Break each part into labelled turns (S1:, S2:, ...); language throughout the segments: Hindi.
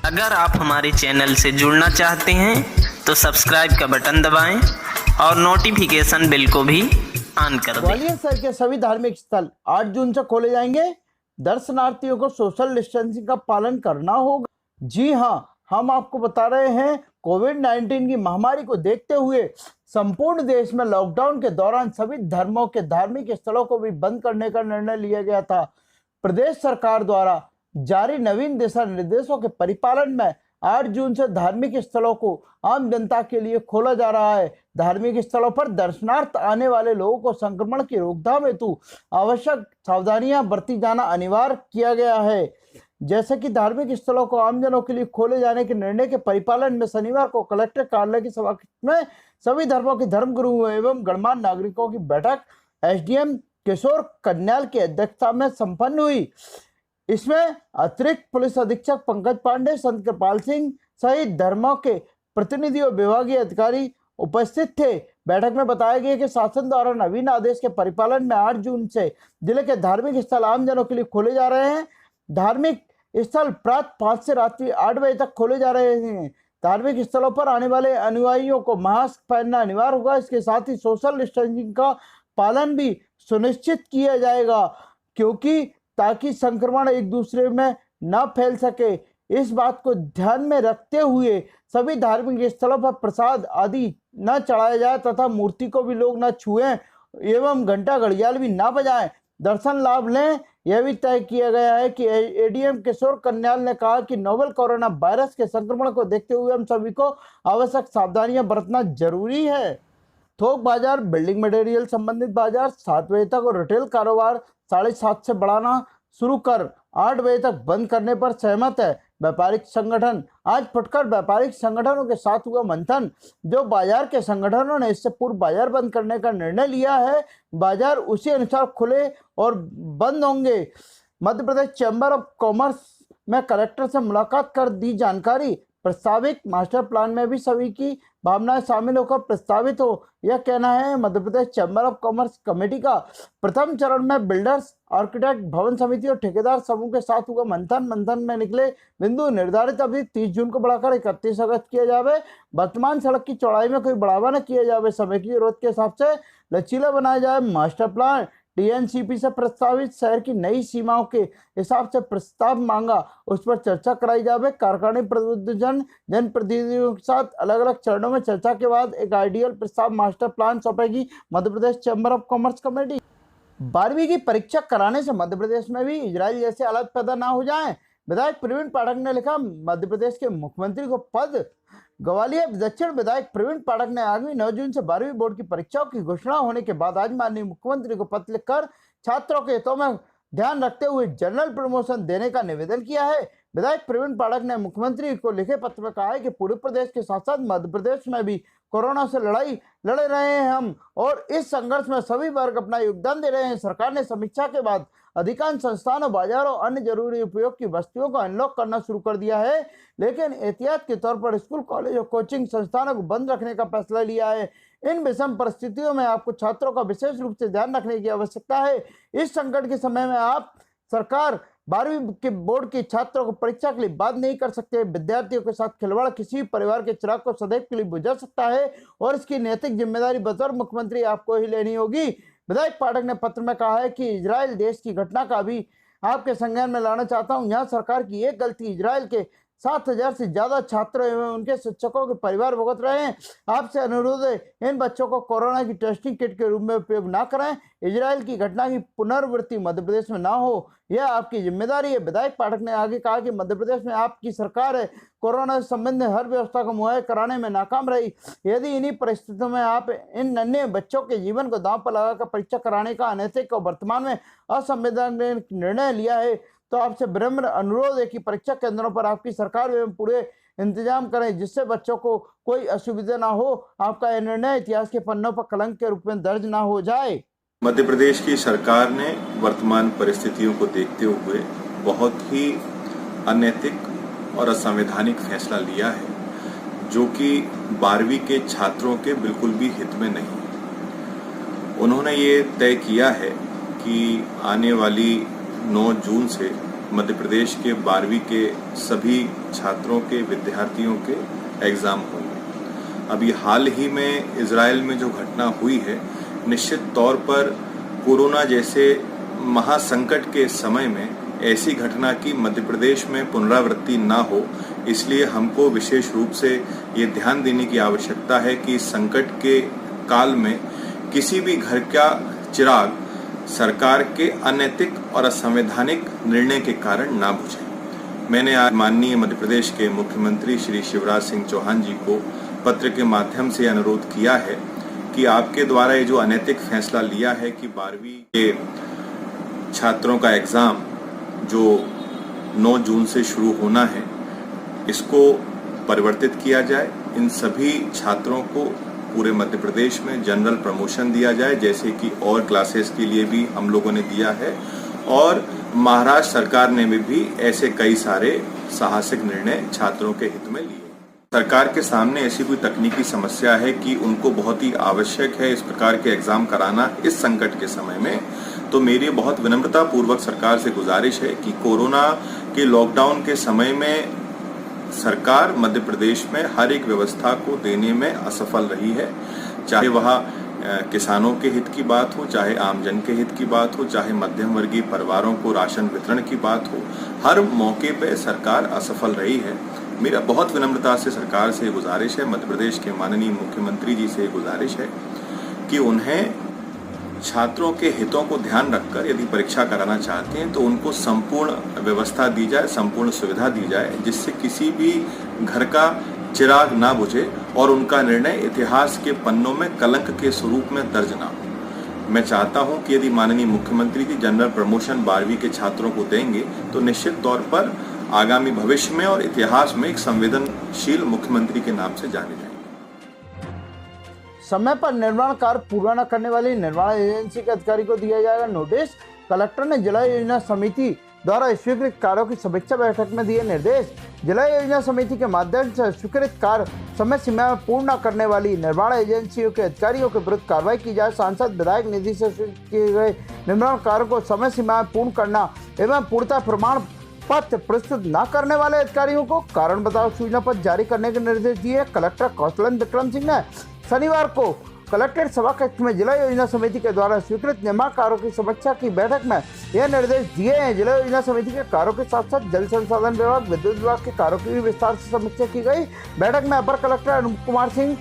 S1: अगर आप हमारे चैनल से जुड़ना चाहते हैं तो सब्सक्राइब का बटन दबाएं और नोटिफिकेशन बेल को भी ऑन कर दें।
S2: ग्वालियर शहर के सभी धार्मिक स्थल 8 जून से खोले जाएंगे। दर्शनार्थियों को सोशल डिस्टेंसिंग का पालन करना होगा। जी हां, हम आपको बता रहे हैं, कोविड-19 की महामारी को देखते हुए संपूर्ण देश में लॉकडाउन के दौरान सभी धर्मों के धार्मिक स्थलों को भी बंद करने का निर्णय लिया गया था। प्रदेश सरकार द्वारा जारी नवीन दिशा निर्देशों के परिपालन में 8 जून से धार्मिक स्थलों को आम जनता के लिए खोला जा रहा है। धार्मिक स्थलों पर दर्शनार्थ आने वाले लोगों को संक्रमण की रोकथाम हेतु आवश्यक सावधानियां बरती जाना अनिवार्य किया गया है। जैसे कि धार्मिक स्थलों को आमजनों के लिए खोले जाने के निर्णय के परिपालन में शनिवार को कलेक्टर कार्यालय की सभा में सभी धर्मों के धर्मगुरुओं एवं गणमान्य नागरिकों की बैठक एसडीएम किशोर कन्याल की अध्यक्षता में संपन्न हुई। इसमें अतिरिक्त पुलिस अधीक्षक पंकज पांडे, संत कृपाल सिंह सहित धर्मों के प्रतिनिधि और विभागीय अधिकारी उपस्थित थे। बैठक में बताया गया कि शासन द्वारा नवीन आदेश के परिपालन में 8 जून से जिले के धार्मिक स्थल आमजनों के लिए खोले जा रहे हैं। धार्मिक स्थल प्रातः 5 से रात्रि 8 बजे तक खोले जा रहे हैं। धार्मिक स्थलों पर आने वाले अनुयायियों को मास्क पहनना अनिवार्य होगा। इसके साथ ही सोशल डिस्टेंसिंग का पालन भी सुनिश्चित किया जाएगा, क्योंकि ताकि संक्रमण एक दूसरे में न फैल सके। इस बात को ध्यान में रखते हुए सभी धार्मिक स्थलों पर प्रसाद आदि न चढ़ाया जाए तथा मूर्ति को भी लोग न छुएं एवं घंटा घड़ियाल भी न बजाएं। दर्शन लाभ लें, यह भी तय किया गया है कि एडीएम किशोर कन्याल ने कहा कि नोवेल कोरोना वायरस के संक्रमण को देखते हुए हम सभी को आवश्यक सावधानियां बरतना जरूरी है। थोक बाजार, बिल्डिंग मटेरियल संबंधित बाजार 7 बजे तक और रिटेल कारोबार 7:30 से बढ़ाना शुरू कर 8 बजे तक बंद करने पर सहमत है। व्यापारिक संगठन आज फुटकर व्यापारिक संगठनों के साथ हुआ मंथन। जो बाजार के संगठनों ने इससे पूर्व बाजार बंद करने का निर्णय लिया है, बाजार उसी अनुसार खुले और बंद होंगे। Madhya Pradesh chamber of commerce में कलेक्टर से मुलाकात कर दी जानकारी। प्रस्तावित मास्टर प्लान में भी सभी की भावनाएं शामिल होकर प्रस्तावित हो, यह कहना है Madhya Pradesh chamber of commerce committee का। प्रथम चरण में बिल्डर्स, आर्किटेक्ट, भवन समिति और ठेकेदार समूह के साथ हुआ मंथन में निकले बिंदु निर्धारित अवधि 30 जून को बढ़ाकर 31 अगस्त किया जावे। वर्तमान सड़क की चौड़ाई में कोई बढ़ावा न किया जावे। समय की जरूरत के हिसाब से लचीला बनाया जाए। मास्टर प्लान टीएनसीपी से प्रस्तावित शहर की नई सीमाओं के हिसाब से प्रस्ताव मांगा, उस पर चर्चा कराई जावे। कारखाने प्रतिनिधिजन जनप्रतिनिधियों के साथ अलग अलग चरणों में चर्चा के बाद एक आइडियल प्रस्ताव मास्टर प्लान सौंपेगी Madhya Pradesh chamber of commerce committee. 12वीं की परीक्षा कराने से मध्य प्रदेश में भी इजराइल जैसे हालात पैदा ना हो जाएं। विधायक प्रवीण पाठक ने लिखा, मध्य प्रदेश के मुख्यमंत्री को पद। ग्वालियर दक्षिण विधायक प्रवीण पाठक ने आगामी 9 जून से 12वीं बोर्ड की परीक्षाओं की घोषणा होने के बाद आज माननीय मुख्यमंत्री को पत्र लिखकर छात्रों के हितों में ध्यान रखते हुए जनरल प्रमोशन देने का निवेदन किया है। विधायक प्रवीण पाठक ने मुख्यमंत्री को लिखे पत्र में कहा है कि पूरे प्रदेश के साथ साथ मध्य प्रदेश में भी कोरोना से लड़ाई लड़ रहे हैं हम, और इस संघर्ष में सभी वर्ग अपना योगदान दे रहे हैं। सरकार ने समीक्षा के बाद अधिकांश संस्थानों, बाजारों, अन्य जरूरी उपयोग की वस्तुओं को अनलॉक करना शुरू कर दिया है, लेकिन एहतियात के तौर पर स्कूल, कॉलेज और कोचिंग संस्थानों को बंद रखने का फैसला लिया है। इन विषम परिस्थितियों में आपको छात्रों का विशेष रूप से ध्यान रखने की आवश्यकता है। इस संकट के समय में आप सरकार 12वीं के बोर्ड के छात्रों को परीक्षा के लिए बाध्य नहीं कर सकते। विद्यार्थियों के साथ खिलवाड़ किसी परिवार के चिराग को सदैव के लिए बुझा सकता है और इसकी नैतिक जिम्मेदारी बतौर मुख्यमंत्री आपको ही लेनी होगी। विधायक पाठक ने पत्र में कहा है कि इजराइल देश की घटना का भी आपके संज्ञान में लाना चाहता हूं। यहाँ सरकार की एक गलती, इजराइल के 7,000 से ज्यादा छात्र एवं उनके शिक्षकों के परिवार भुगत रहे हैं। आपसे अनुरोध है, इन बच्चों को कोरोना की टेस्टिंग किट के रूप में उपयोग ना करें। इजराइल की घटना की पुनरावृत्ति मध्य प्रदेश में ना हो, यह आपकी जिम्मेदारी है। विधायक पाठक ने आगे कहा कि मध्य प्रदेश में आपकी सरकार है कोरोना से संबंधित हर व्यवस्था को मुहैया कराने में नाकाम रही। यदि इन्हीं परिस्थितियों में आप इन नन्हे बच्चों के जीवन को दांव पर लगाकर परीक्षा कराने का अनैतिक और वर्तमान में असंवैधानिक निर्णय लिया है, तो आपसे विनम्र अनुरोध है कि परीक्षा केंद्रों पर आपकी सरकार एवं पूरे इंतजाम करें, जिससे बच्चों को कोई असुविधा ना हो। आपका यह निर्णय इतिहास के पन्नों पर कलंक के रूप में दर्ज ना हो जाए।
S3: मध्य प्रदेश की सरकार ने वर्तमान परिस्थितियों को देखते हुए बहुत ही अनैतिक और असंवैधानिक फैसला लिया है, जो कि 12वीं के छात्रों के बिल्कुल भी हित में नहीं। उन्होंने ये तय किया है कि आने वाली 9 जून से मध्य प्रदेश के 12वीं के सभी छात्रों के विद्यार्थियों के एग्ज़ाम होंगे। अभी हाल ही में इजराइल में जो घटना हुई है, निश्चित तौर पर कोरोना जैसे महासंकट के समय में ऐसी घटना की मध्य प्रदेश में पुनरावृत्ति ना हो, इसलिए हमको विशेष रूप से ये ध्यान देने की आवश्यकता है कि इस संकट के काल में किसी भी घर का चिराग सरकार के अनैतिक और असंवैधानिक निर्णय के कारण ना बुझे। मैंने आज माननीय मध्य प्रदेश के मुख्यमंत्री श्री शिवराज सिंह चौहान जी को पत्र के माध्यम से अनुरोध किया है कि आपके द्वारा ये जो अनैतिक फैसला लिया है कि 12वीं के छात्रों का एग्ज़ाम जो 9 जून से शुरू होना है, इसको परिवर्तित किया जाए। इन सभी छात्रों को पूरे मध्य प्रदेश में जनरल प्रमोशन दिया जाए, जैसे कि और क्लासेस के लिए भी हम लोगों ने दिया है, और महाराष्ट्र सरकार ने भी ऐसे कई सारे साहसिक निर्णय छात्रों के हित में लिए। सरकार के सामने ऐसी कोई तकनीकी समस्या है कि उनको बहुत ही आवश्यक है इस प्रकार के एग्जाम कराना इस संकट के समय में, तो मेरी बहुत विनम्रता पूर्वक सरकार से गुजारिश है कि कोरोना के लॉकडाउन के समय में सरकार मध्य प्रदेश में हर एक व्यवस्था को देने में असफल रही है, चाहे वह किसानों के हित की बात हो, चाहे आमजन के हित की बात हो, चाहे मध्यम वर्गीय परिवारों को राशन वितरण की बात हो, हर मौके पे सरकार असफल रही है। मेरा बहुत विनम्रता से सरकार से गुजारिश है, मध्य प्रदेश के माननीय मुख्यमंत्री जी से गुजारिश है कि उन्हें छात्रों के हितों को ध्यान रखकर यदि परीक्षा कराना चाहते हैं तो उनको संपूर्ण व्यवस्था दी जाए, संपूर्ण सुविधा दी जाए, जिससे किसी भी घर का चिराग ना बुझे और उनका निर्णय इतिहास के पन्नों में कलंक के स्वरूप में दर्ज ना हो। मैं चाहता हूं कि यदि माननीय मुख्यमंत्री जी जनरल प्रमोशन 12वीं के छात्रों को देंगे तो निश्चित तौर पर आगामी भविष्य में और इतिहास में एक संवेदनशील मुख्यमंत्री के नाम से जाने जाएंगे।
S2: समय पर निर्माण कार्य पूरा न करने वाली निर्माण एजेंसी के अधिकारी को दिया जाएगा नोटिस। कलेक्टर ने जिला योजना समिति द्वारा स्वीकृत कार्यों की समीक्षा बैठक में दिए निर्देश। जिला योजना समिति के माध्यम से स्वीकृत कार्य समय सीमा में पूर्ण न करने वाली निर्माण एजेंसियों के अधिकारियों के विरुद्ध कार्रवाई की जाए। सांसद विधायक निधि से किए गए निर्माण कार्य को समय सीमा में पूर्ण करना एवं पूर्णतः प्रमाण पत्र प्रस्तुत न करने वाले अधिकारियों को कारण बताओ सूचना पत्र जारी करने के निर्देश दिए। कलेक्टर कौशलन विक्रम सिंह ने शनिवार को कलेक्ट्रेट सभा कक्ष में जिला योजना समिति के द्वारा स्वीकृत निर्माण कार्यों की समीक्षा की बैठक में यह निर्देश दिए हैं। जिला योजना समिति के कार्यों के साथ साथ जल संसाधन विभाग, विद्युत विभाग के कार्यों की भी विस्तार से समीक्षा की गई। बैठक में अपर collector Anup Kumar Singh,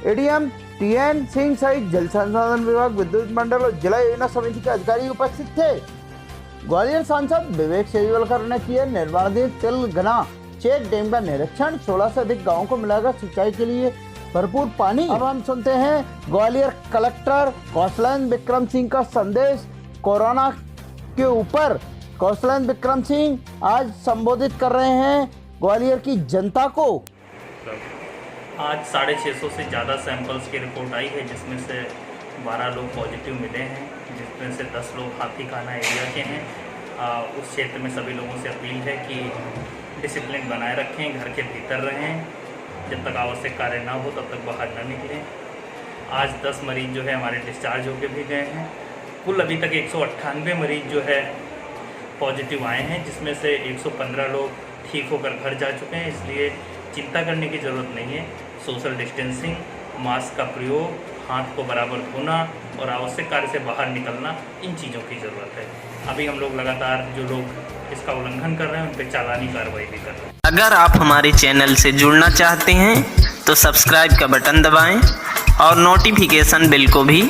S2: ADM TN Singh सहित जल संसाधन विभाग, विद्युत मंडल और जिला योजना समिति के अधिकारी उपस्थित थे। ग्वालियर सांसद विवेक सेजवलकर ने किया निर्माणाधीन तिलघना चेक डैम का निरीक्षण। 16 से अधिक गाँवों को मिलेगा सिंचाई के लिए भरपूर पानी। अब हम सुनते हैं ग्वालियर कलेक्टर कौशलन विक्रम सिंह का संदेश कोरोना के ऊपर। कौशलन विक्रम सिंह आज संबोधित कर रहे हैं ग्वालियर की जनता को।
S4: आज 650 से ज़्यादा सैंपल्स की रिपोर्ट आई है, जिसमें से 12 लोग पॉजिटिव मिले हैं, जिसमें से 10 लोग हाथीखाना एरिया के हैं। उस क्षेत्र में सभी लोगों से अपील है कि डिसिप्लिन बनाए रखें, घर के भीतर रहें, जब तक आवश्यक कार्य ना हो तब तक बाहर न निकलें। आज 10 मरीज जो है हमारे डिस्चार्ज होकर भी गए हैं। कुल अभी तक 198 मरीज जो है पॉजिटिव आए हैं, जिसमें से 115 लोग ठीक होकर घर जा चुके हैं। इसलिए चिंता करने की ज़रूरत नहीं है। सोशल डिस्टेंसिंग, मास्क का प्रयोग, हाथ को बराबर धोना और आवश्यक कार्य से बाहर निकलना, इन चीज़ों की ज़रूरत है। अभी हम लोग लगातार जो लोग इसका उल्लंघन कर रहे हैं उन पर चालानी कार्रवाई भी कर रहे हैं।
S1: अगर आप हमारे चैनल से जुड़ना चाहते हैं तो सब्सक्राइब का बटन दबाएं और नोटिफिकेशन बेल को भी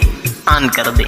S1: ऑन कर दें।